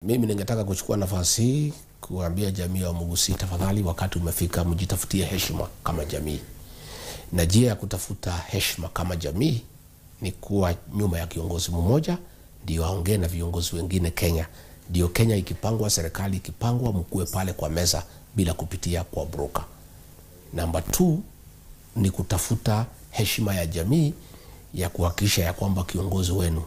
Mimi ningetaka kuchukua nafasi hii kuambia jamii ya Mugusi, tafadhali wakati umefika mjitafutie heshima kama jamii. Na njia ya kutafuta heshima kama jamii ni kuwa nyuma ya kiongozi mmoja ndio aongee na viongozi wengine Kenya. Ndio Kenya ikipangwa, serikali ikipangwa, mkue pale kwa meza bila kupitia kwa broker. Number 2 ni kutafuta heshima ya jamii ya kuhakikisha ya kwamba kiongozi wenu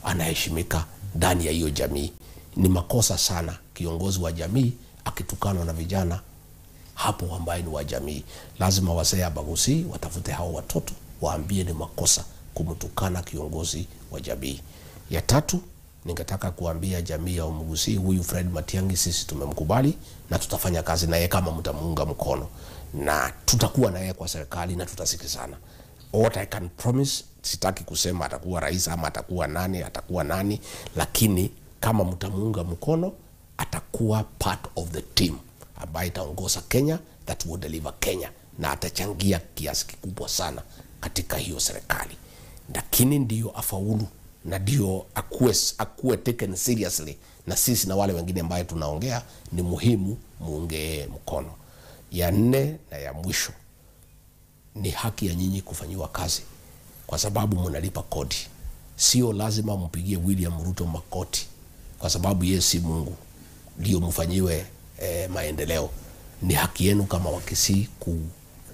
anaheshimika ndani ya hiyo jamii. Ni makosa sana kiongozi wa jamii akitukana na vijana hapo ambaye ni wa jamii. Lazima wazee wa Mugusi watafute hao watoto waambie ni makosa kumtukana kiongozi wa jamii. Ya 3 ningetaka kuambia jamii ya Mugusi, huyu Fred Matiang'i sisi tumemkubali na tutafanya kazi na yeye kama mtamuunga mkono, na tutakuwa na yeye kwa serikali na tutasikizana. What I can promise, sitaki kusema atakuwa rais ama atakuwa nani, lakini kama mtamuunga mkono atakuwa part of the team ambaye itaongoza Kenya, that will deliver Kenya, na atachangia kiasi kikubwa sana katika hiyo serikali. Lakini ndio afaulu na ndio akuwe taken seriously, na sisi na wale wengine ambaye tunaongea ni muhimu muunge mkono. Ya 4 na ya mwisho ni haki ya nyinyi kufanyiwa kazi kwa sababu mnalipa kodi. Sio lazima mpigie William Ruto makoti kwa sababu yeye si Mungu ndio mfanyiwe maendeleo. Ni haki yenu kama Wakisii ku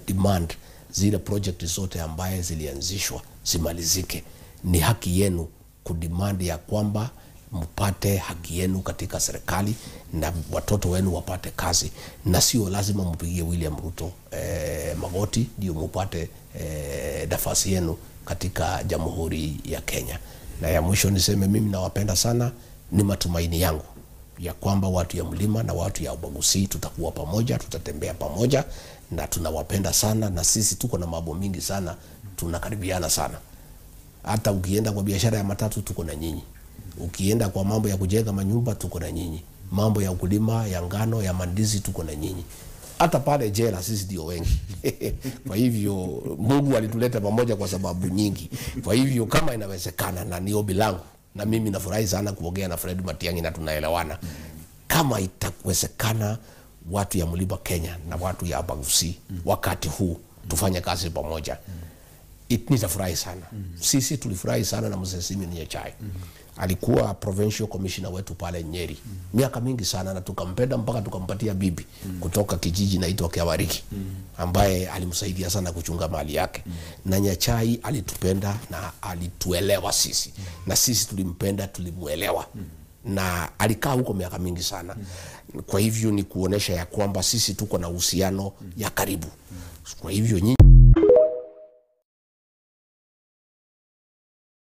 demand zile project zote ambaye zilianzishwa zimalizike. Ni haki yenu ku demand ya kwamba mpate haki yenu katika serikali na watoto wenu wapate kazi, na sio lazima mpigie William Ruto magoti ndio mpate nafasi yenu katika Jamhuri ya Kenya. Na ya mwisho niseme mimi nawapenda sana. Ni matumaini yangu ya kwamba watu ya mlima na watu ya Mugusi tutakuwa pamoja, tutatembea pamoja, na tunawapenda sana, na sisi tuko na mambo mingi sana, tunakaribiana sana. Hata ukienda kwa biashara ya matatu tuko na nyinyi. Ukienda kwa mambo ya kujenga manyumba tuko na nyinyi. Mambo ya ukulima, ya ngano, ya mandizi tuko na nyinyi. Hata pale jela sisi ndio wengi. Kwa hivyo Mungu alituleta pamoja kwa sababu nyingi. Kwa hivyo kama inawezekana, na ni ombi langu, na mimi nafurahi sana kuongea na Fred Matiang'i na tunaelewana, kama itawezekana watu ya mlima Kenya na watu ya Mugusi wakati huu tufanye kazi pamoja, nitafurahi sana. Sisi tulifurahi sana na Mzee Simon Nyachae. Alikuwa provincial commissioner wetu pale Nyeri miaka mingi sana, na tukampenda mpaka tukampatia bibi kutoka kijiji naitwa Kiawariki ambaye alimsaidia sana kuchunga mali yake. Na Nyachae alitupenda na alituelewa sisi, na sisi tulimpenda, tulimuelewa, na alikaa huko miaka mingi sana. Kwa hivyo ni kuonesha ya kwamba sisi tuko na uhusiano ya karibu. Kwa hivyo nyinyi